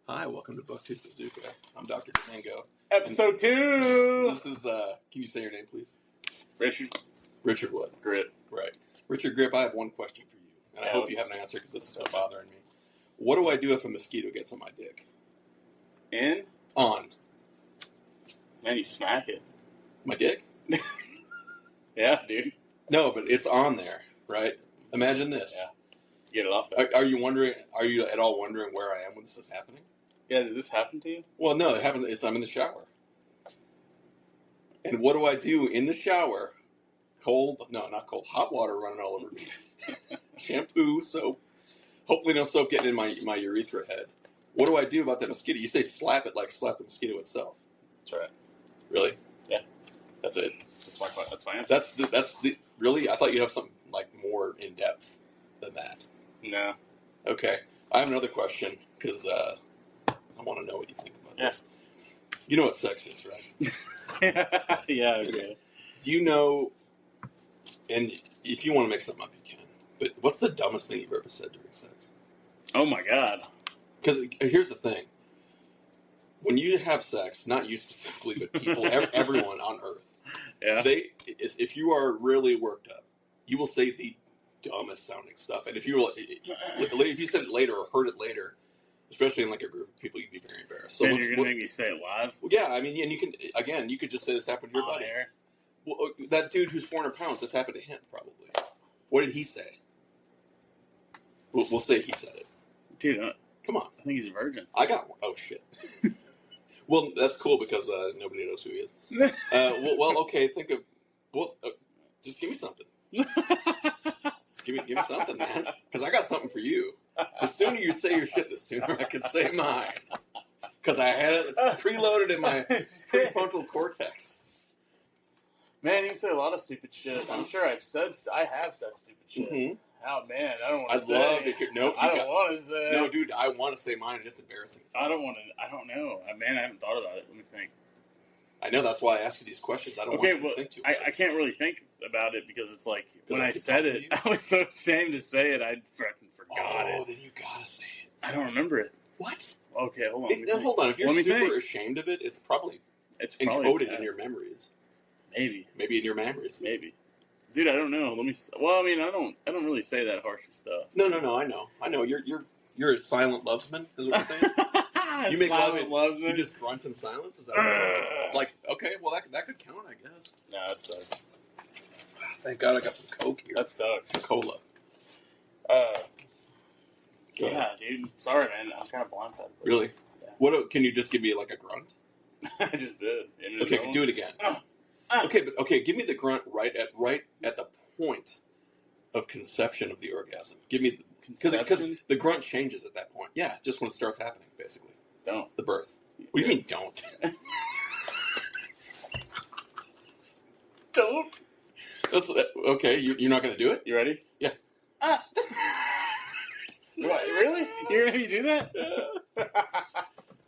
Hi, welcome to BuckTooth Bazooka. I'm Dr. Domingo. Episode 2! This is, can you say your name, please? Richard. Richard what? Grip. Right. Richard Grip, I have one question for you. And I hope you have an answer because this is bothering me. What do I do if a mosquito gets on my dick? In? On. Man, you smack it. My dick? Yeah, dude. No, but it's on there, right? Imagine this. Yeah. Get it off. Are you at all wondering where I am when this is happening? Yeah, did this happen to you? Well, no, it happens. I'm in the shower. And what do I do in the shower? Cold? No, not cold. Hot water running all over me. Shampoo, soap. Hopefully no soap getting in my urethra head. What do I do about that mosquito? You say slap it like slap the mosquito itself. That's right. Really? Yeah. That's it? That's my answer. That's the really? I thought you'd have something like more in depth than that. No. Okay. I have another question because I want to know what you think about this. You know what sex is, right? Yeah, okay. Do you know, and if you want to make something up, you can, but what's the dumbest thing you've ever said during sex? Oh my god. Because here's the thing. When you have sex, not you specifically, but people, everyone on Earth, if you are really worked up, you will say the dumbest sounding stuff. And if you said it later or heard it later, especially in like a group of people, you'd be very embarrassed. So then you're gonna make me say it live? Well, yeah, I mean, and you could just say this happened to your buddy. Well, that dude who's 400 pounds, this happened to him probably. What did he say? We'll say he said it. Dude, come on. I think he's a virgin. I got one. Oh shit. Well, that's cool because nobody knows who he is. Well, okay. Think of just give me something. Just give me something, man. Because I got something for you. The sooner you say your shit, the sooner I can say mine. Because I had it preloaded in my prefrontal cortex. Man, you say a lot of stupid shit. I'm sure I have said stupid shit. Mm-hmm. Oh man, I don't want to say. I love to hear. No, I don't want to say. No, dude, I want to say mine, and it's embarrassing. I don't want to. I don't know. Man, I haven't thought about it. Let me think. I know, that's why I ask you these questions. I don't want you to think too much. I can't really think about it because it's like when I said it, I was so ashamed to say it, I freaking forgot it. Oh, then you gotta say it. I don't remember it. What? Okay, hold on. Hold on. If you're super ashamed of it, it's probably encoded in your memories. Maybe in your memories. Maybe. Dude, I don't know. Well, I mean, I don't really say that harsh stuff. No. I know. You're a silent lovesman. Is what you're saying. You make love. You just grunt in silence. Is that like? Okay, well that could count, I guess. No, that sucks. Thank God I got some Coke here. That sucks. Cola. Yeah, dude. Sorry, man. I'm kind of blindsided. Really? Yeah. What? Can you just give me like a grunt? I just did. Okay, do it again. Okay, give me the grunt right at the point of conception of the orgasm. Give me because the grunt changes at that point. Yeah, just when it starts happening, basically. Don't. The birth. What do you mean don't? Don't. That's okay. You're not going to do it. You ready? Yeah. What, really? You're gonna do that?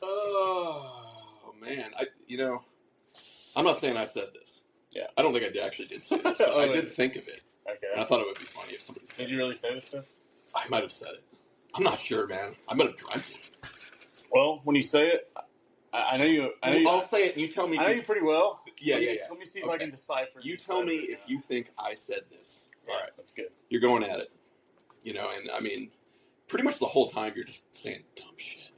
Oh man, I'm not saying I said this. Yeah. I don't think I actually did say this, but I did think of it. Okay. And I thought it would be funny if somebody said it. Did you really say this stuff? I might have said it. I'm not sure, man. I might have dreamt it. Well, when you say it, I know you. I'll say it, and you tell me. I know you pretty well. Yeah. Let me see if I can decipher. You tell me if you think I said this. Yeah, all right, that's good. You're going at it. And I mean, pretty much the whole time you're just saying dumb shit.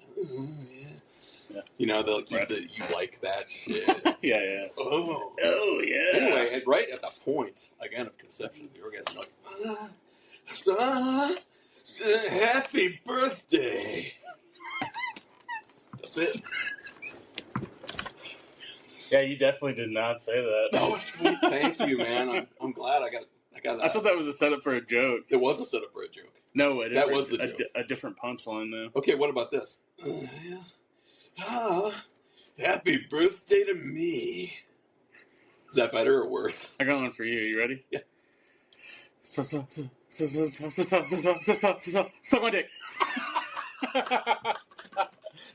Yeah. You like that shit. Yeah. Oh, yeah. Anyway, and right at the point, again, of conception of the orgasm, you're like, happy birthday. That's it. Yeah, you definitely did not say that. Oh, sweet. Thank you, man. I'm glad I got. I thought that was a setup for a joke. It was a setup for a joke. No, that was the joke. A different punchline, though. Okay, what about this? Happy birthday to me. Is that better or worse? I got one for you. You ready? Yeah. Suck my dick.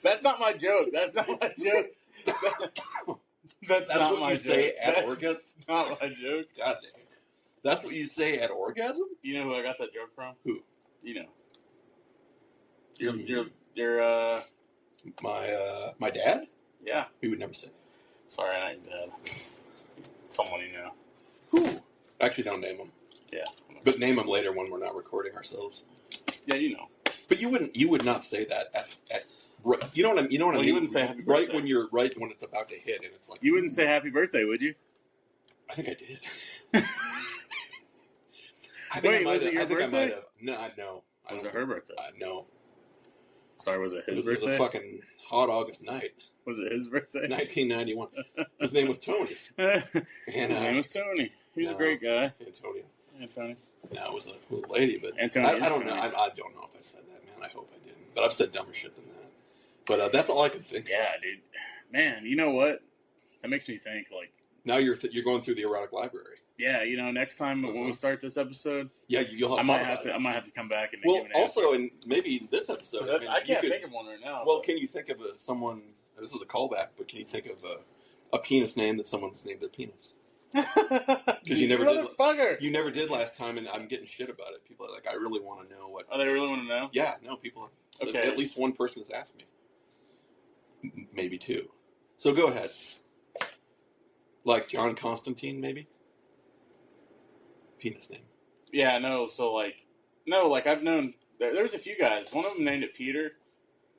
That's not my joke. That's not my joke. That's not my joke. Say at orgasm? Not my joke. God damn. That's what you say at orgasm? You know who I got that joke from? Who? You know. Your My dad? Yeah. He would never say. Sorry, not your dad. Someone you know. Who? Actually, don't name him. Yeah. But name him later when we're not recording ourselves. Yeah, you know. But you would not say that at you know what I mean? Well, you wouldn't say happy birthday. Right when it's about to hit, and it's like you wouldn't say happy birthday, would you? I think I did. Wait, was it your birthday? I might have. No. Was it her birthday? No. Sorry, was it his birthday? It was a fucking hot August night. Was it his birthday? 1991. His name was Tony. His name was Tony. He was a great guy. Antonio. No, it was a lady, but Antonio I don't know. I don't know if I said that, man. I hope I didn't. But I've said dumber shit than that. But that's all I can think. Yeah, dude. Man, you know what? That makes me think. Like now you're going through the erotic library. Yeah, next time when we start this episode, you'll have. I might have to come back and give an also, and maybe this episode, I can't think of one right now. Well, can you think of someone? This is a callback, but can you think of a penis name that someone's named their penis? Because you never did. You never did last time, and I'm getting shit about it. People are like, I really want to know what. Oh, they really want to know? Yeah, no, people. Okay. At least one person has asked me. Maybe two. So go ahead. Like John Constantine, maybe. Penis name. Yeah, no. So I've known. There's a few guys. One of them named it Peter.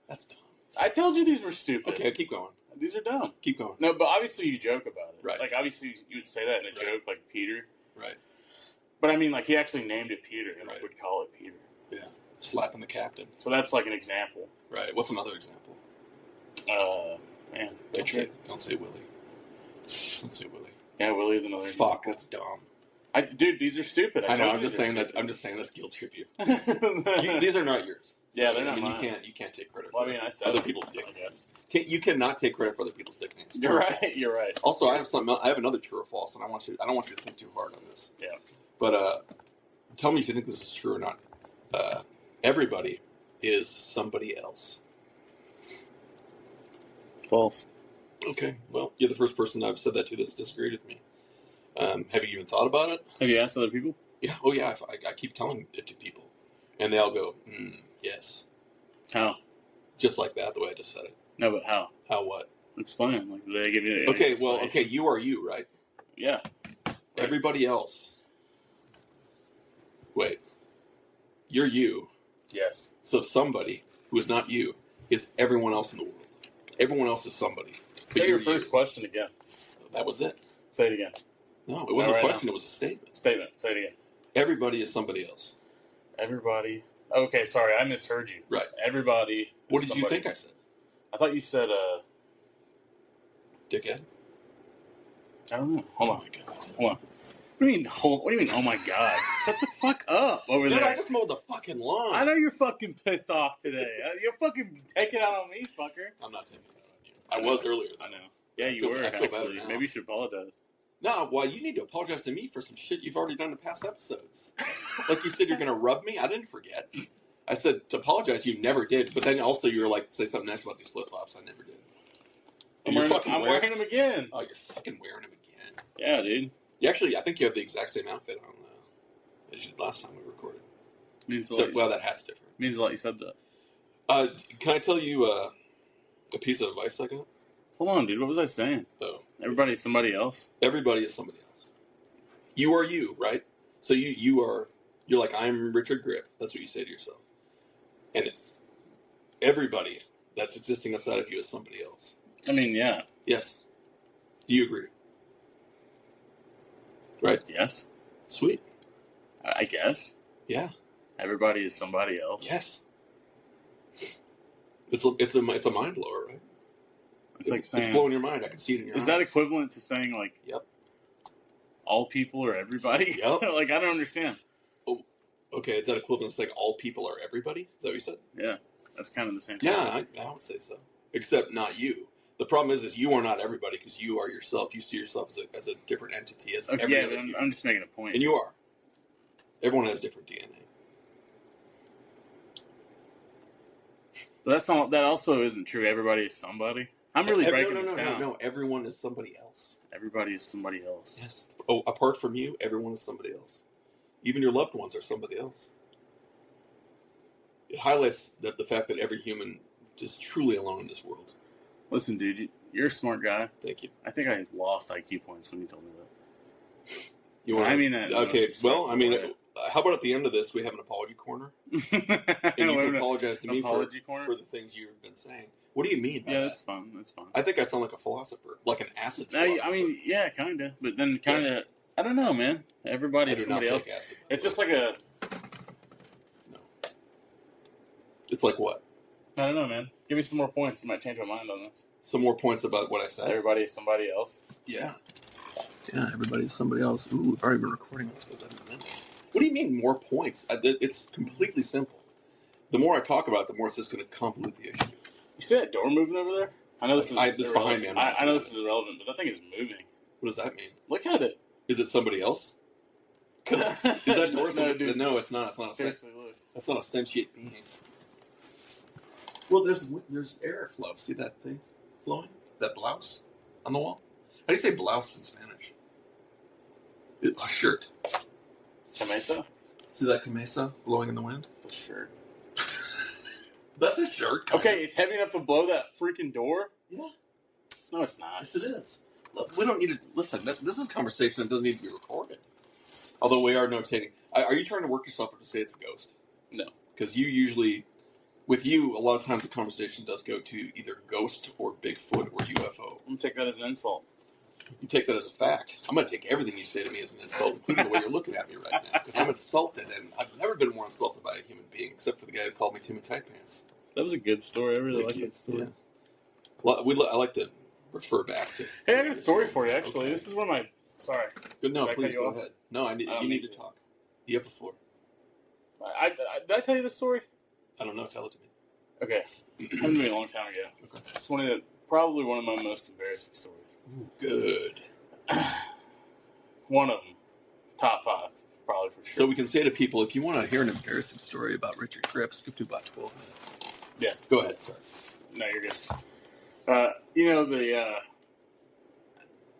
That's dumb. I told you these were stupid. Okay, keep going. These are dumb. Keep going. No, but obviously you joke about it. Right. Like, obviously you would say that in a joke, like Peter. Right. But I mean, like, he actually named it Peter, and I would call it Peter. Yeah. Slapping the captain. So that's like an example. Right. What's another example? Man. Don't say Willie. Don't say Willie. Yeah, Willie's another example. Fuck, that's dumb. Dude, these are stupid. I know. I'm just saying that's guilt trip you. These are not yours. So, yeah, they're not mine. You can't take credit. Well, I mean, I said other people's dick names. You cannot take credit for other people's dick names. You're right. You're right. Also, I have another true or false, and I don't want you to think too hard on this. Yeah. But tell me if you think this is true or not. Everybody is somebody else. False. Okay. Well, you're the first person I've said that to that's disagreed with me. Have you even thought about it? Have you asked other people? Yeah. Oh, yeah. I keep telling it to people, and they all go, "Yes." How? Just like that, the way I just said it. No, but how? How what? Explain. Like, do they give you? Okay. Well, okay. You are you, right? Yeah. Right. Everybody else. Wait. You're you. Yes. So somebody who is not you is everyone else in the world. Everyone else is somebody. Say your first question again. That was it. Say it again. No, it wasn't a question. It was a statement. Statement. Say it again. Everybody is somebody else. Everybody. Okay, sorry, I misheard you. Right. Everybody. What did you think I said? I thought you said, dickhead? I don't know. Hold on. Oh my God. Hold on. What do you mean, oh my God? Shut the fuck up over there. Dude, I just mowed the fucking lawn. I know you're fucking pissed off today. You're fucking taking it out on me, fucker. I'm not taking it out on you. I was earlier. I know. Yeah, you were. I feel better now. Maybe you should apologize. No, well, you need to apologize to me for some shit you've already done in past episodes. Like you said you're going to rub me. I didn't forget. I said to apologize. You never did. But then also you were like, say something nice about these flip-flops. I never did. I'm wearing them again. Oh, you're fucking wearing them again. Yeah, dude. You actually, I think you have the exact same outfit on as you did last time we recorded. Means well, that hat's different. Means a lot you said that. Can I tell you a piece of advice I got? Hold on, dude. What was I saying? Oh. Everybody's somebody else? Everybody is somebody else. You are you, right? So you're like, I'm Richard Grip. That's what you say to yourself. And everybody that's existing outside of you is somebody else. I mean, yeah. Yes. Do you agree? Right? Yes. Sweet. I guess. Yeah. Everybody is somebody else. Yes. It's a mind blower, right? It's like saying, it's blowing your mind. I can see it in your eyes. Is that equivalent to saying like, yep, all people are everybody? Yep. Like, I don't understand. Oh, okay. Is that equivalent to saying all people are everybody? Is that what you said? Yeah, that's kind of the same thing. Yeah, I would say so. Except not you. The problem is you are not everybody because you are yourself. You see yourself as a different entity. As okay, yeah, I'm just making a point. And you are. Everyone has different DNA. But that also isn't true. Everybody is somebody. I'm really breaking this down. No, everyone is somebody else. Everybody is somebody else. Yes. Oh, apart from you, everyone is somebody else. Even your loved ones are somebody else. It highlights the fact that every human just truly alone in this world. Listen, dude, you're a smart guy. Thank you. I think I lost IQ points when you told me that. You want? I mean that. Okay. Well, I mean, how about at the end of this we have an apology corner, and you can apologize to me for the things you've been saying. What do you mean by that? Yeah, that's fun. That's fun. I think I sound like a philosopher, like an acid philosopher. I mean, yeah, kind of. But then kind of, I don't know, man. Everybody's somebody else. Acid. It's just like a... No. It's like what? I don't know, man. Give me some more points. I might change my mind on this. Some more points about what I said? Everybody's somebody else. Yeah. Yeah, everybody's somebody else. Ooh, we've already been recording this. What do you mean more points? It's completely simple. The more I talk about it, the more it's just going to convolute the issue. You see that door moving over there? I know this is behind me. I know this is irrelevant, but that thing is moving. What does that mean? Look at it. Is it somebody else? Is that door? No, it's not. It's not. Seriously, look. That's not a sentient being. Well, there's airflow. See that thing flowing? That blouse on the wall? How do you say blouse in Spanish? A shirt. Camisa? See that camisa blowing in the wind? It's a shirt. That's a shirt. Okay, it's heavy enough to blow that freaking door? Yeah. No, it's not. Yes, it is. Look, we don't need to... Listen, this is a conversation that doesn't need to be recorded. Although we are notating. Are you trying to work yourself up to say it's a ghost? No. Because you usually... With you, a lot of times the conversation does go to either ghost or Bigfoot or UFO. I'm going to take that as an insult. You take that as a fact. I'm going to take everything you say to me as an insult, including the way you're looking at me right now. Because I'm insulted, and I've never been more insulted by a human being, except for the guy who called me Timmy Tight Pants. That was a good story. I really like that story. Yeah. Well, I like to refer back to... Hey, I got a story for you, actually. Okay. This is one of my... Sorry. Good. No, please go ahead. No, you need to talk. You have the floor. Did I tell you this story? I don't know. Tell it to me. Okay. It happened to me a long time ago. Okay. It's probably one of my most embarrassing stories. Ooh, good. One of them. Top 5, probably for sure. So we can say to people, if you want to hear an embarrassing story about Richard Cripps, skip to about 12 minutes. Yes. Go ahead, sir. No, you're good. You know the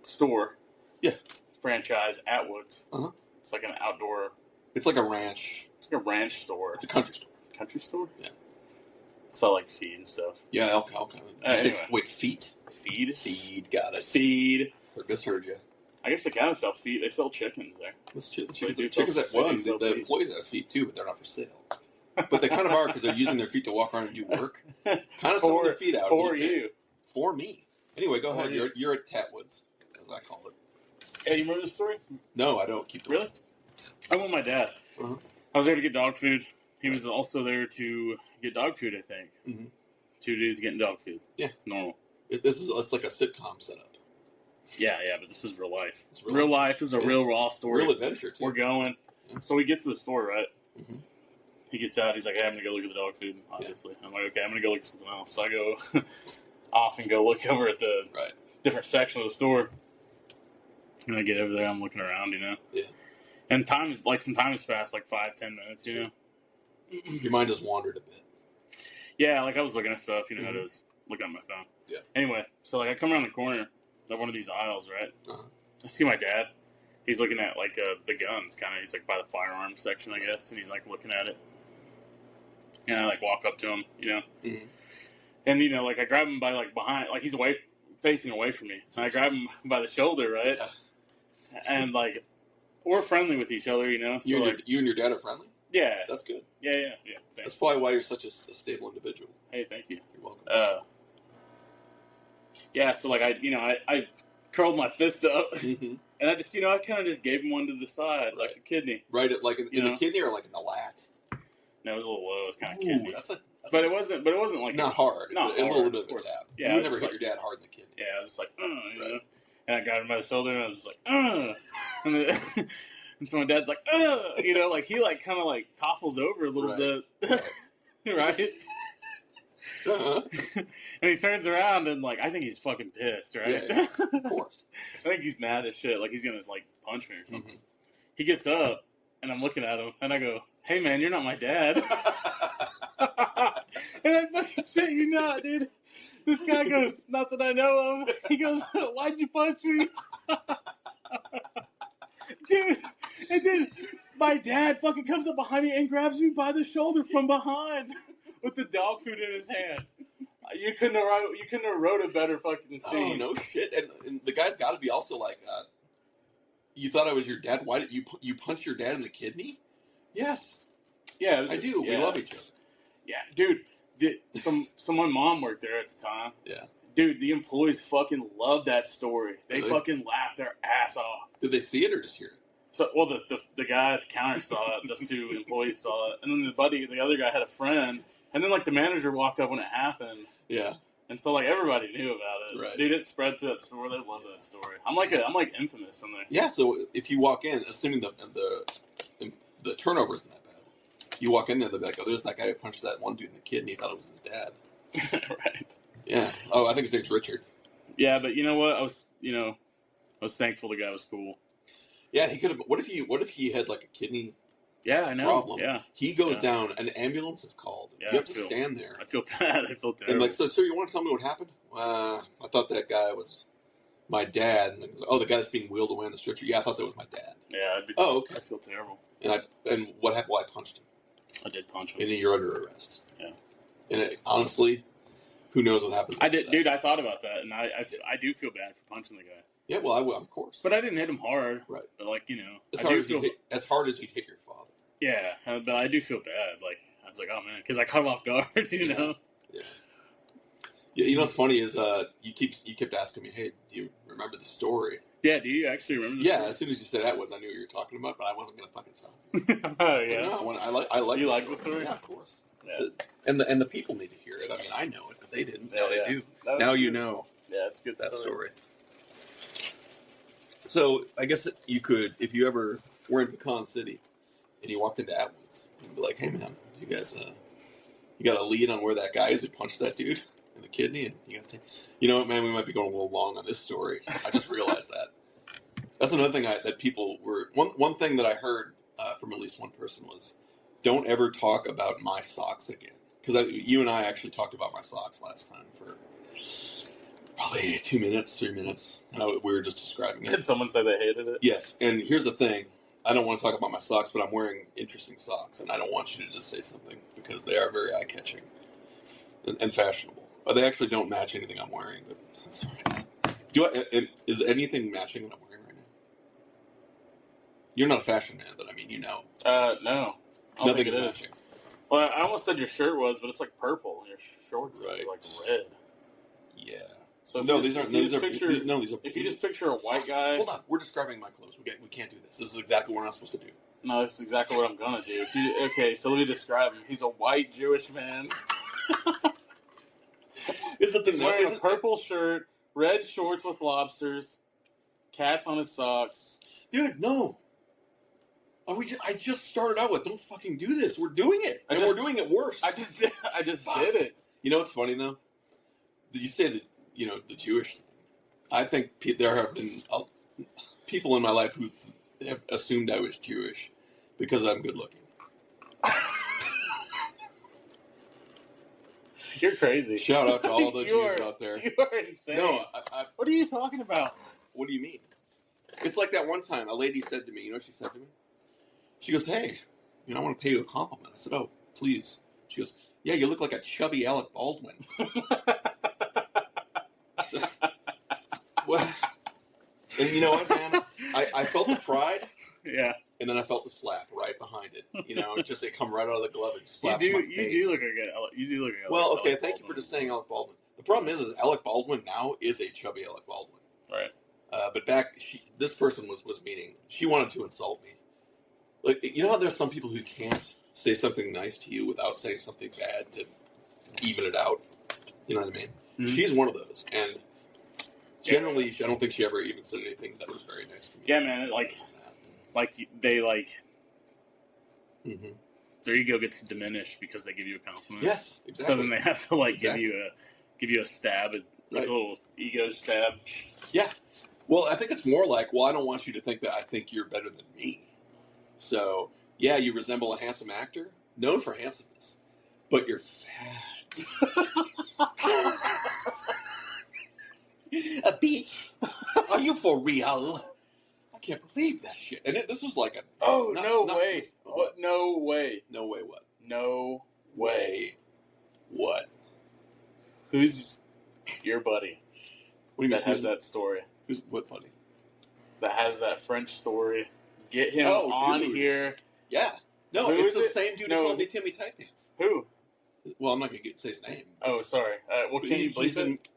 store? Yeah. Franchise, Atwoods. Uh-huh. It's like an outdoor... It's like a ranch. It's like a ranch store. It's a country store. Country store? Yeah. Sell like feed and stuff. Yeah, okay. Anyway. Wait, feet? Feed? Feed, got it. Feed. Misheard you. I guess they kind of sell feed. They sell chickens there. Chickens the employees have feet too, but they're not for sale. But they kind of are because they're using their feet to walk around and do work. Kind of selling their feet out. For you. For me. Anyway, go ahead. You're at Atwoods, as I call it. Hey, you remember this story? No, I don't. Keep Really? I went with my dad. Uh-huh. I was there to get dog food. He was also there to get dog food, I think. Mm-hmm. 2 dudes getting dog food. Yeah. Normal. It's like a sitcom setup. Yeah, but this is real life. It's real life. This is a real raw story. Real adventure, too. We're going. Yeah. So we get to the store, right? Mm-hmm. He gets out. He's like, hey, I'm going to go look at the dog food, obviously. Yeah. I'm like, okay, I'm going to go look at something else. So I go off and go look over at the different section of the store. And I get over there. I'm looking around, Yeah. And some time has passed, like 5-10 minutes, you know? Your mind just wandered a bit. Yeah, like I was looking at stuff, how it is. Looking at my phone. Yeah. Anyway, so like I come around the corner of one of these aisles, right? Uh-huh. I see my dad. He's looking at like the guns, kind of. He's like by the firearms section, I guess, and he's like looking at it. And I like walk up to him, Mm-hmm. And like I grab him by like behind, like he's facing away from me. And I grab him by the shoulder, right? Yeah. And like we're friendly with each other, So you and your dad are friendly? Yeah. That's good. Yeah. That's probably why you're such a stable individual. Hey, thank you. You're welcome. Yeah, so like I curled my fist up, mm-hmm. and I just I kind of just gave him one to the side, like a kidney. Right, like in the kidney or like in the lat? No, it was a little low. It was kind of kidney. But it wasn't like not hard. Not a hard, little bit of a tap. Yeah, you would never hit your dad hard in the kidney. Yeah, I was just like, and I got him by the shoulder, and I was just like, and so my dad's like, like he like kind of like topples over a little bit, right? Uh-huh. And he turns around and like I think he's fucking pissed, right? Yeah, of course. I think he's mad as shit. Like he's gonna like punch me or something. Mm-hmm. He gets up and I'm looking at him and I go, "Hey man, you're not my dad." And I fucking shit you not, dude. This guy goes, "Not that I know of." He goes, "Why'd you punch me?" Dude, and then my dad fucking comes up behind me and grabs me by the shoulder from behind with the dog food in his hand. you couldn't have wrote a better fucking scene. Oh, no shit. And the guy's got to be also like, you thought I was your dad? Why did you punch your dad in the kidney? Yes. Yeah, I do. Yeah. We love each other. Yeah, dude. So my mom worked there at the time. Yeah. Dude, the employees fucking loved that story. They Really? fucking laughed their ass off. Did they see it or just hear it? So, well, the guy at the counter saw it. Those two employees saw it, and then the other guy had a friend, and then like the manager walked up when it happened. Yeah. And so like everybody knew about it. Right. Dude, it spread through that store. They love that story. I'm like infamous in there. Yeah. So if you walk in, assuming the turnover isn't that bad, you walk in there, they'll be like, "Oh, there's that guy who punched that one dude in the kidney. He thought it was his dad." Right. Yeah. Oh, I think his name's Richard. Yeah, but you know what? I was thankful the guy was cool. Yeah, he could have. What if he had like a kidney? Yeah, I know. Problem. Yeah. He goes down. An ambulance is called. Yeah, you have to stand there. I feel bad. I feel terrible. And like, so you want to tell me what happened? I thought that guy was my dad. And the guy that's being wheeled away on the stretcher. Yeah, I thought that was my dad. Yeah. Okay. I feel terrible. And what happened? Well, I punched him. I did punch him. And you're under arrest. Yeah. And honestly, who knows what happens? I did, dude. I thought about that, and I do feel bad for punching the guy. Yeah, well, I will, of course. But I didn't hit him hard. Right. But like as hard as you'd hit your father. Yeah, but I do feel bad. Like I was like, oh man, because I caught him off guard. You know. Yeah. Yeah. You know what's funny is you kept asking me, hey, do you remember the story? Yeah. Do you actually remember? Yeah. As soon as you said Atwoods, I knew what you were talking about, but I wasn't gonna fucking stop you. Oh yeah. No, I like. You like the story? Yeah, of course. Yeah. And the people need to hear it. I mean, I know it, but they didn't. Oh, yeah. They do. Now you know. Yeah, it's good that story. So I guess you could, if you ever were in Pecan City and you walked into Atwoods, you'd be like, "Hey man, you guys, you got a lead on where that guy is who punched that dude in the kidney?" And you got to, you know what, man, we might be going a little long on this story. I just realized that. That's another thing that people were. One thing that I heard from at least one person was, "Don't ever talk about my socks again." Because you and I actually talked about my socks last time for probably 2 minutes, 3 minutes. We were just describing it. Did someone say they hated it? Yes, and here's the thing. I don't want to talk about my socks, but I'm wearing interesting socks, and I don't want you to just say something because they are very eye-catching and fashionable. They actually don't match anything I'm wearing, but that's all right. Is anything matching what I'm wearing right now? You're not a fashion man, but I mean, you know. No. I don't think it is. Matching. Well, I almost said your shirt was, but it's like purple, and your shorts are like red. Yeah. So these are. If you just picture a white guy, hold on, we're describing my clothes. We can't do this. This is exactly what we're not supposed to do. No, it's exactly what I'm gonna do. Okay, so let me describe him. He's a white Jewish man. He's wearing a purple shirt, red shorts with lobsters, cats on his socks. Dude, no. I just started out with, don't fucking do this. We're doing it. We're doing it worse. I just did it. You know what's funny, though? You say that, the Jewish thing. I think there have been people in my life who have assumed I was Jewish because I'm good looking. You're crazy. Shout out to all the Jews out there. You are insane. No, what are you talking about? What do you mean? It's like that one time a lady said to me, you know what she said to me? She goes, hey, I want to pay you a compliment. I said, oh, please. She goes, yeah, you look like a chubby Alec Baldwin. Well, and you know what, man? I felt the pride. Yeah. And then I felt the slap right behind it. It come right out of the glove and slaps my face. You do look like a well, okay, thank you for just saying Alec Baldwin. The problem is Alec Baldwin now is a chubby Alec Baldwin. Right. But back, this person was meaning, she wanted to insult me. Like, how there's some people who can't say something nice to you without saying something bad to even it out. You know what I mean? Mm-hmm. She's one of those. And generally, I don't think she ever even said anything that was very nice to me. Yeah, man. They mm-hmm. Their ego gets diminished because they give you a compliment. Yes, exactly. So then they have to give you a stab, a little ego stab. Yeah. Well, I think it's more like, well, I don't want you to think that I think you're better than me. So, yeah, you resemble a handsome actor, known for handsomeness, but you're fat. A bitch? Are you for real? I can't believe that shit. And this was like a... Oh, no way. What? No way. No way what? No way. What? Who's your buddy? What do you mean? That has that story? Who's what buddy? That has that French story. Get him on here. Yeah. No, Who it's the is it? same dude who called me Timmy Tight Pants. Who? Well, I'm not going to say his name. Oh, sorry. Well, can you bleep it?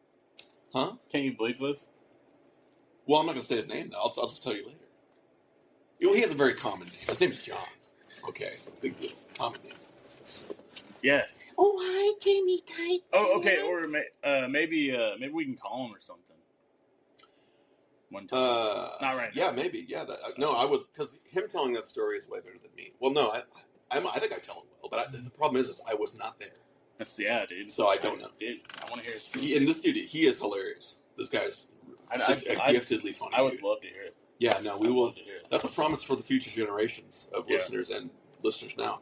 Huh? Can you bleep this? Well, I'm not going to say his name, though. I'll just tell you later. You know, he has a very common name. His name's John. Okay. Big deal. Common name. Yes. Oh, hi, Timmy Tight. Oh, okay. Or maybe we can call him or something. One time. Not right now. Yeah, maybe. Yeah. No, I would, because him telling that story is way better than me. Well, no, I think I tell it well, but the problem is I was not there. Dude. So I don't know. Dude, I want to hear his story. And this dude, he is hilarious. This guy's just giftedly funny. I would love to hear it. Yeah, no, we will. That's a promise for the future generations of listeners and listeners now.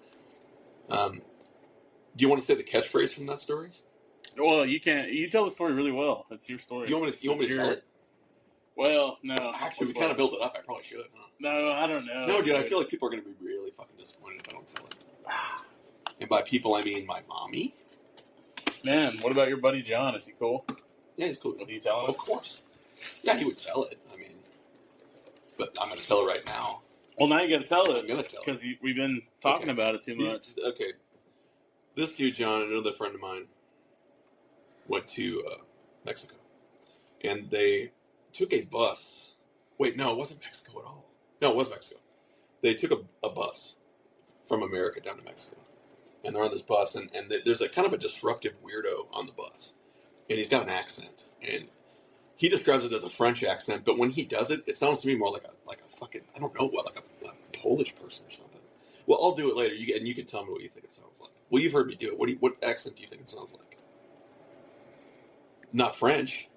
Do you want to say the catchphrase from that story? Well, you can. You tell the story really well. That's your story. You want me to tell it? Well, no. Actually, we kind of built it up. I probably should. Huh? No, I don't know. No, dude, I feel like people are going to be really fucking disappointed if I don't tell it. And by people, I mean my mommy. Man, what about your buddy John? Is he cool? Yeah, he's cool. Will you tell him? Of course. Yeah, he would tell it. I mean, but I'm going to tell it right now. Well, now you got to tell it. I'm going to tell it. Because we've been talking about it too much. Okay. This dude, John, another friend of mine, went to Mexico. And they took a bus. Wait, no, it wasn't Mexico at all. No, it was Mexico. They took a bus from America down to Mexico. And they're on this bus, and there's a kind of a disruptive weirdo on the bus. And he's got an accent. And he describes it as a French accent, but when he does it, it sounds to me more like a fucking, I don't know what, like a Polish person or something. Well, I'll do it later, and you can tell me what you think it sounds like. Well, you've heard me do it. What accent do you think it sounds like? Not French.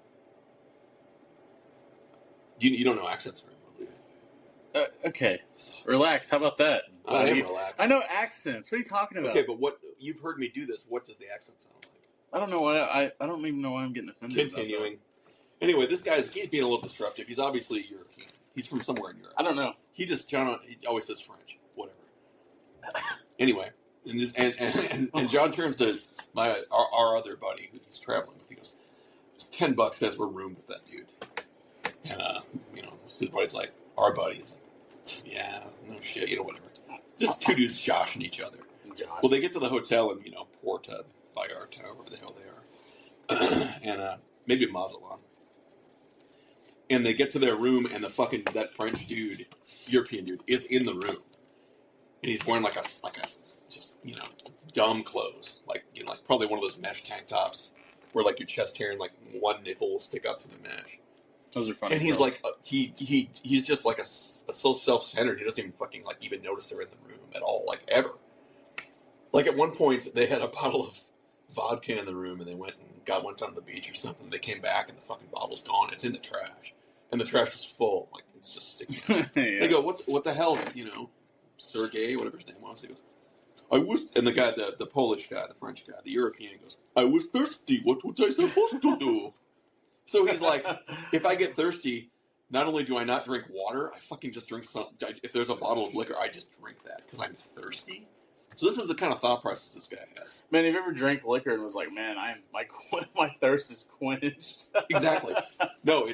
You don't know accents very well, do you? Okay. Relax. How about that? I am relaxed. I know accents. What are you talking about? Okay, but what you've heard me do this. What does the accent sound like? I don't know why. I don't even know why I'm getting offended. Continuing. Anyway, this he's being a little disruptive. He's obviously European. He's from somewhere in Europe. I don't know. He always says French. Whatever. Anyway, and John turns to our other buddy who he's traveling with. He goes, "It's $10 says we're roomed with that dude." And his buddy's like, our buddy is like, "Yeah, no shit, whatever." Just two dudes joshing each other. Well, they get to the hotel in Puerto Vallarta, wherever the hell they are, and maybe Mazatlan. And they get to their room, and that French dude, European dude, is in the room, and he's wearing like a just dumb clothes, like probably one of those mesh tank tops where like your chest hair and like one nipple will stick up to the mesh. Those are funny. And he's like he's just like so self-centered. He doesn't even fucking even notice they're in the room at all, like ever. Like at one point they had a bottle of vodka in the room, and they went on the beach or something. They came back and the fucking bottle's gone. It's in the trash. And the trash was full. Like, it's just sticking out. Yeah. They go, what the hell, Sergey, whatever his name was. He goes, I was, and the guy, the Polish guy, the French guy, the European, he goes, I was thirsty. What was I supposed to do? So he's like, if I get thirsty, not only do I not drink water, I fucking just drink something. If there's a bottle of liquor, I just drink that because I'm thirsty. So this is the kind of thought process this guy has. Man, have you ever drank liquor and was like, man, my thirst is quenched? Exactly. No,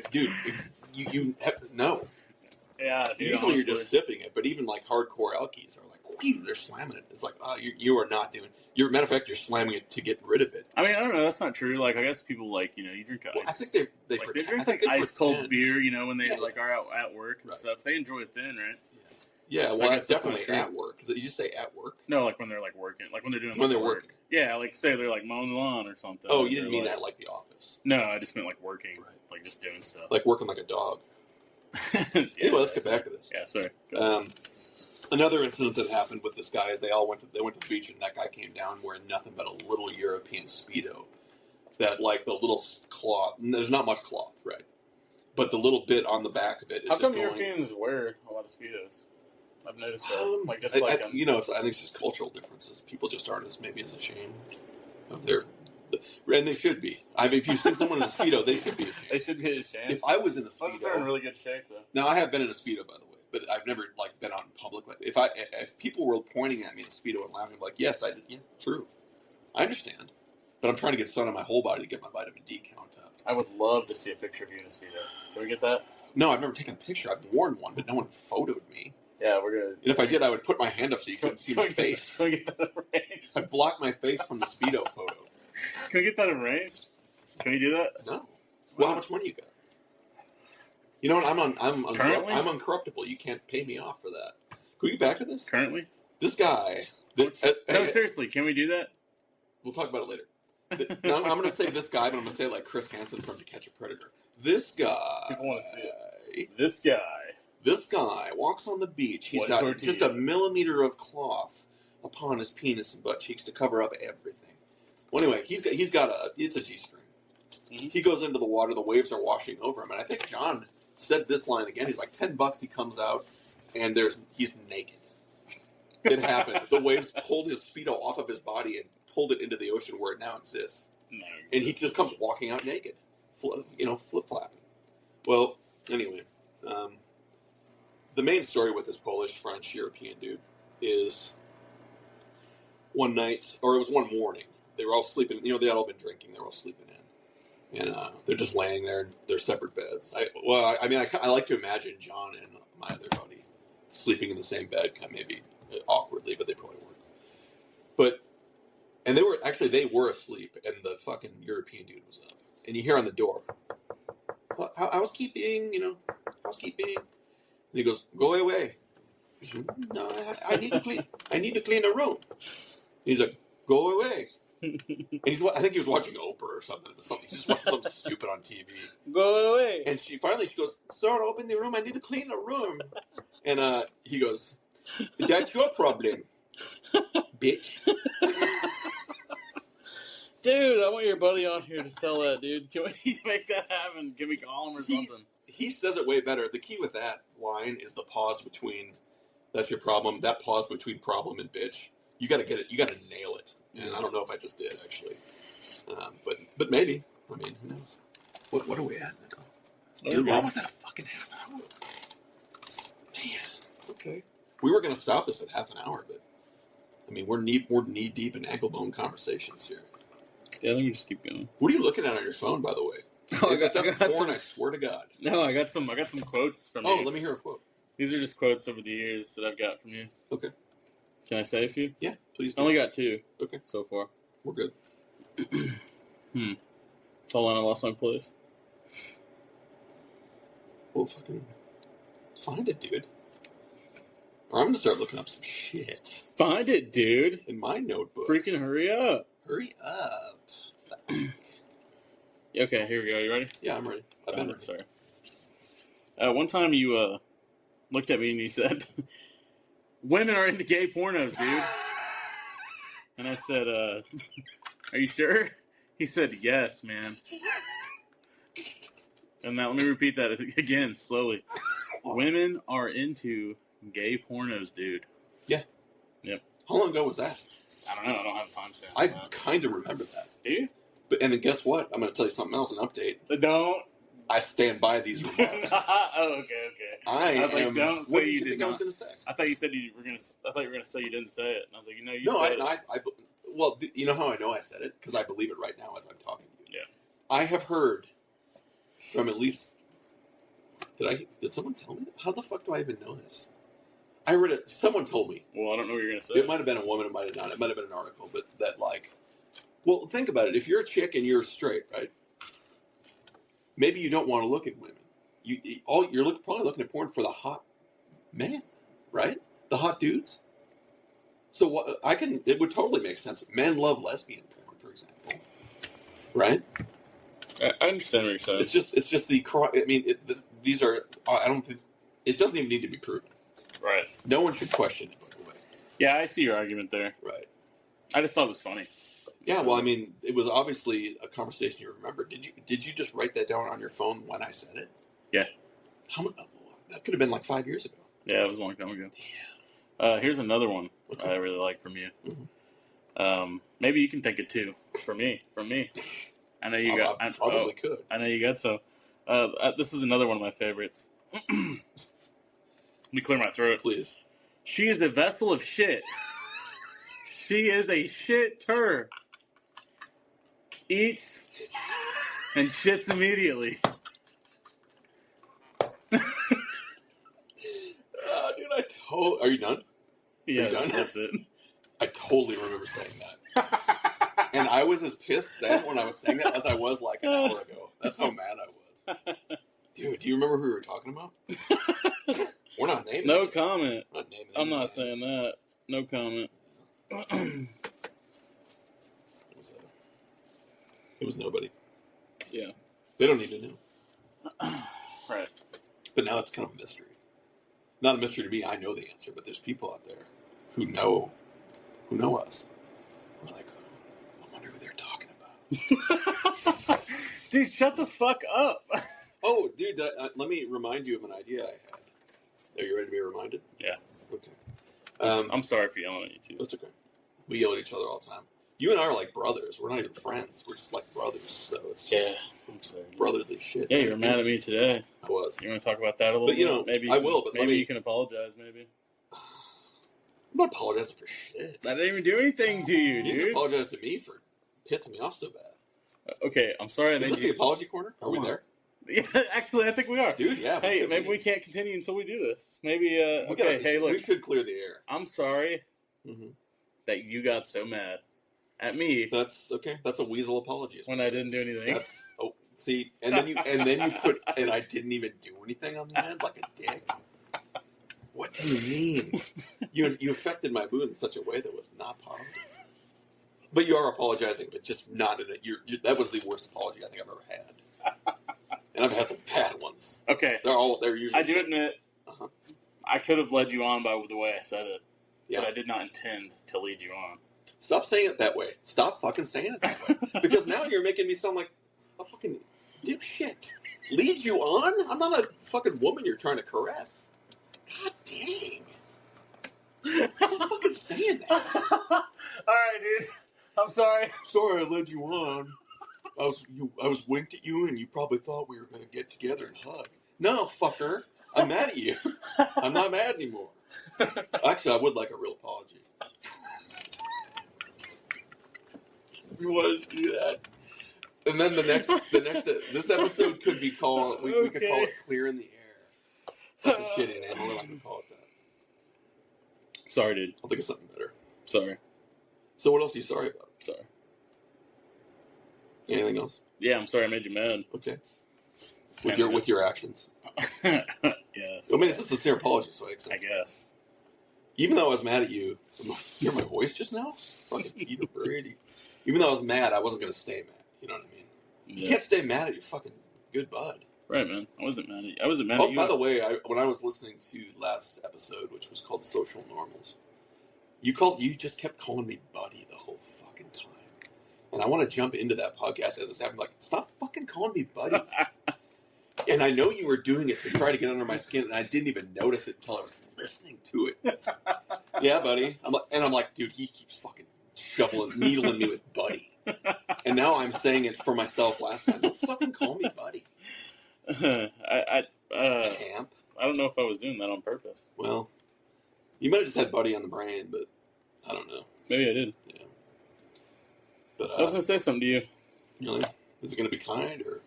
you have to know. Yeah, dude, usually honestly. You're just sipping it, but even like hardcore alkies are like, whew, they're slamming it. It's like, you are not doing. Matter of fact, you're slamming it to get rid of it. I mean, I don't know. That's not true. Like, I guess people you drink ice. Well, I think they drink ice cold beer. When they are out at work and stuff. They enjoy it then, right? Yeah, so well, that's definitely at work. Did you say at work? No, like when they're working, like when they're doing when they're work. Working. Yeah, like say they're mowing the lawn or something. Oh, you didn't mean that like the office? No, I just meant working, right? Like just doing stuff, like working like a dog. Yeah, anyway, let's get back to this. Yeah, sorry. Another incident that happened with this guy is they went to the beach, and that guy came down wearing nothing but a little European Speedo. That the little cloth. There's not much cloth, right? But the little bit on the back of it is. How come Europeans wear a lot of Speedos? I've noticed that. I think it's just cultural differences. People just aren't as ashamed of their, and they should be. I mean, if you see someone in a Speedo, they should be ashamed. They should be ashamed. If I was in a Speedo, they're in really good shape though. Now I have been in a Speedo, by the way, but I've never been out in public. If people were pointing at me in a Speedo and laughing, I'm like, yes, I did. Yeah, true. I understand. But I'm trying to get sun on my whole body to get my vitamin D count up. I would love to see a picture of you in a Speedo. Can we get that? No, I've never taken a picture. I've worn one, but no one photoed me. Yeah, we're gonna. And if I did, I would put my hand up so you couldn't see my face. Can we get that arranged? I'd block my face from the Speedo photo. Can we get that arranged? Can we do that? No. Well, how much money you got? You know what? I'm uncorruptible. You can't pay me off for that. Can we get back to this? Currently? This guy. No, seriously. Can we do that? We'll talk about it later. Now, I'm going to say this guy, but I'm going to say it like Chris Hansen from To Catch a Predator. This guy. People want to see it. This guy walks on the beach. He's got just a millimeter of cloth upon his penis and butt cheeks to cover up everything. Well, anyway, it's a G-string. Mm-hmm. He goes into the water. The waves are washing over him, and I think John said this line again. He's like, $10. He comes out, and he's naked. It happened. The waves pulled his Speedo off of his body and pulled it into the ocean where it now exists. No. And he just comes walking out naked, flip-flopping. Well, anyway, the main story with this Polish, French, European dude is one night, or it was one morning, they were all sleeping, they had all been drinking, they were all sleeping in. And they're just laying there in their separate beds. I like to imagine John and my other buddy sleeping in the same bed, maybe awkwardly, but they probably weren't. And they were asleep, and the fucking European dude was up. And you hear on the door, housekeeping. And he goes, go away. No, I need to clean. I need to clean a room. And he's like, go away. And I think he was watching Oprah or something. He's just watching something stupid on TV. Go away. And she goes, sir, open the room. I need to clean the room. And he goes, that's your problem, bitch. Dude, I want your buddy on here to tell that, dude. Can we make that happen? Can we call him or something? He says it way better. The key with that line is the pause between, that's your problem, that pause between problem and bitch. You got to get it. You got to nail it. And I don't know if I just did, actually. But maybe. I mean, who knows? What are we at now? Dude, why was that a fucking half hour? Man. Okay. We were going to stop this at half an hour, but I mean, we're knee deep in ankle bone conversations here. Yeah, let me just keep going. What are you looking at on your phone, by the way? Oh, I got porn, some, I swear to God. No, I got some quotes from you. Oh, let me hear a quote. These are just quotes over the years that I've got from you. Okay. Can I say a few? Yeah, please. I only got 2. Okay. So far. We're good. Hold on, I lost my place. Well, fucking find it, dude. Or I'm gonna start looking up some shit. Find it, dude. In my notebook. Freaking hurry up. Hurry up. Okay, here we go. You ready? Yeah, I'm ready. I've been ready. Sorry. One time you looked at me and you said, women are into gay pornos, dude. And I said, are you sure? He said, yes, man. And now let me repeat that again, slowly. Women are into gay pornos, dude. Yeah. Yep. How long ago was that? I don't know. I don't have a timestamp. I kind of remember that. Do you? And then guess what? I'm going to tell you something else, an update. Don't. I stand by these remarks. Oh, okay. I was like, don't what say did you think did I not. was going to say? I thought you said you were going to. I thought you were going to say you didn't say it, and I was like, you said it. Well, you know how I know I said it? Because I believe it right now as I'm talking to you. Yeah. I have heard from at least. Did someone tell me? How the fuck do I even know this? I read it. Someone told me. Well, I don't know what you're going to say. It might have been a woman. It might have not. It might have been an article. But that, like, well, think about it. If you're a chick and you're straight, right? Maybe you don't want to look at women. You're probably looking at porn for the hot man, right? The hot dudes. So it would totally make sense. Men love lesbian porn, for example, right? I understand what you're saying. It's just the. I mean, these are. I don't think it doesn't even need to be proven. Right. No one should question it, by the way. Yeah, I see your argument there. Right. I just thought it was funny. Yeah, well, I mean, it was obviously a conversation you remember. Did you just write that down on your phone when I said it? Yeah. That could have been like 5 years ago. Yeah, it was a long time ago. Yeah. Here's another one Okay. I really like from you. Mm-hmm. Maybe you can think it too. From me. I know you got. I probably could. I know you got some. This is another one of my favorites. Let me clear my throat. Please. She is a vessel of shit. She is a shitter. eats, and shits immediately. Dude, are you done? Yeah, done? that's it. I totally remember saying that. And I was as pissed then when I was saying that as I was like an hour ago. That's how mad I was. Dude, do you remember who we were talking about? We're not naming No it. comment. I'm not names. saying that. No comment. It was nobody. Yeah. They don't need to know. Right. But now it's kind of a mystery. Not a mystery to me. I know the answer, but there's people out there who know us. We're like, I wonder who they're talking about. Dude, shut the fuck up. Oh, dude, let me remind you of an idea I had. Are you ready to be reminded? Yeah. Okay. I'm sorry for yelling at you, too. That's okay. We yell at each other all the time. You and I are like brothers. We're not even friends. We're just like brothers. So it's just brotherly shit. Yeah, you were mad at me today. I was. You want to talk about that a little bit? Maybe I will, but maybe you can apologize, maybe. I'm not apologizing for shit. I didn't even do anything to you, dude. You can apologize to me for pissing me off so bad. Okay, I'm sorry. Is this the apology corner? Are we there? Yeah, actually, I think we are. Dude, yeah. Hey, maybe we can't continue until we do this. Maybe, hey, look. We could clear the air. I'm sorry that you got so mad at me. That's okay. That's a weasel apology. When I didn't do anything. See, and then you put, and I didn't even do anything on the end, like a dick. What do you mean? You affected my mood in such a way that was not positive. But you are apologizing, but just not in it. That was the worst apology I think I've ever had. And I've had some bad ones. Okay. They're usually. I do admit, I could have led you on by the way I said it, but I did not intend to lead you on. Stop saying it that way. Stop fucking saying it that way. Because now you're making me sound like a fucking dipshit. Lead you on? I'm not a fucking woman you're trying to caress. God dang. Stop fucking saying that. Alright, dude. I'm sorry. Sorry I led you on. I was winked at you and you probably thought we were going to get together and hug. No, fucker. I'm mad at you. I'm not mad anymore. Actually, I would like a real apology. We wanted to do that. And then this episode could be called, we could call it Clear in the Air. That's a shitty name. We're not going to call it that. Sorry, dude. I'll think of something better. Sorry. So what else are you sorry about? Sorry. Anything else? Yeah, I'm sorry I made you mad. Okay. With your actions. Yes. I mean, it's a sincere apology, so I guess. Even though I was mad at you, you hear my voice just now? Fucking Peter Brady. Even though I was mad, I wasn't going to stay mad. You know what I mean? Yeah. You can't stay mad at your fucking good bud. Right, man. I wasn't mad at you. I wasn't mad at you. By the way, when I was listening to last episode, which was called Social Normals, you just kept calling me buddy the whole fucking time. And I want to jump into that podcast as it's happening. Like, stop fucking calling me buddy. And I know you were doing it to try to get under my skin, and I didn't even notice it until I was listening to it. Yeah, buddy. I'm like, dude, he keeps fucking needling me with buddy. And now I'm saying it for myself last time. Don't fucking call me buddy. Champ. I don't know if I was doing that on purpose. Well, you might have just had buddy on the brain, but I don't know. Maybe I did. Yeah. But I was going to say something to you. Really? Is it going to be kind or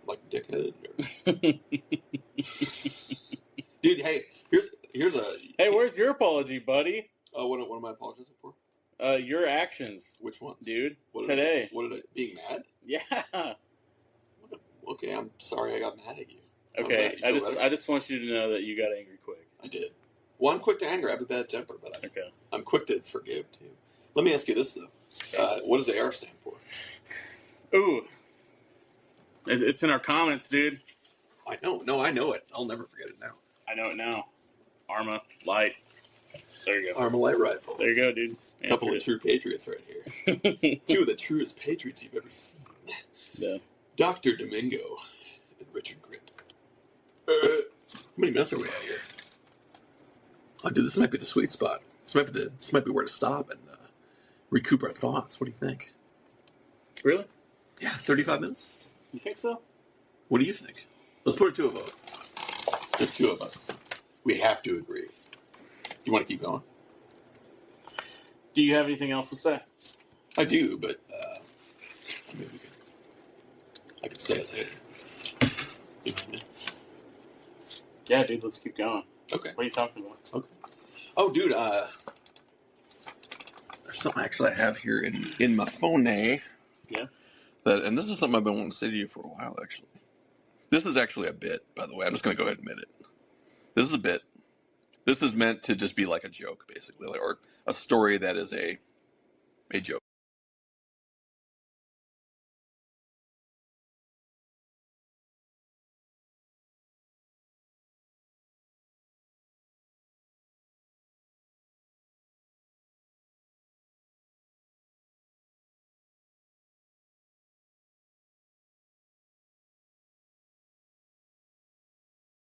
like dickhead? Dude, hey, here's a... Hey, where's your apology, buddy? Oh, what am I apologizing for? Your actions. Which ones? Dude, today. Being mad? Yeah. Okay, I'm sorry I got mad at you. Okay, I just want you to know that you got angry quick. I did. Well, I'm quick to anger. I have a bad temper, but I'm quick to forgive, too. Let me ask you this, though. What does the AR stand for? Ooh. It's in our comments, dude. I know. No, I know it. I'll never forget it now. I know it now. Arma Light. There you go. Arma Light Rifle. There you go, dude. A couple of true patriots right here. Two of the truest patriots you've ever seen. Yeah. Dr. Domingo and Richard Grip. How many minutes are we at here? Oh, dude, this might be the sweet spot. This might be where to stop and recoup our thoughts. What do you think? Really? Yeah, 35 minutes. You think so? What do you think? Let's put it to a vote. The two of us. We have to agree. You want to keep going? Do you have anything else to say? I do, but Maybe I could say it later. Yeah, dude, let's keep going. Okay. What are you talking about? Okay. Oh, dude, there's something actually I have here in my phone. Yeah. And this is something I've been wanting to say to you for a while, actually. This is actually a bit, by the way. I'm just going to go ahead and admit it. This is a bit. This is meant to just be like a joke, basically, or a story that is a joke.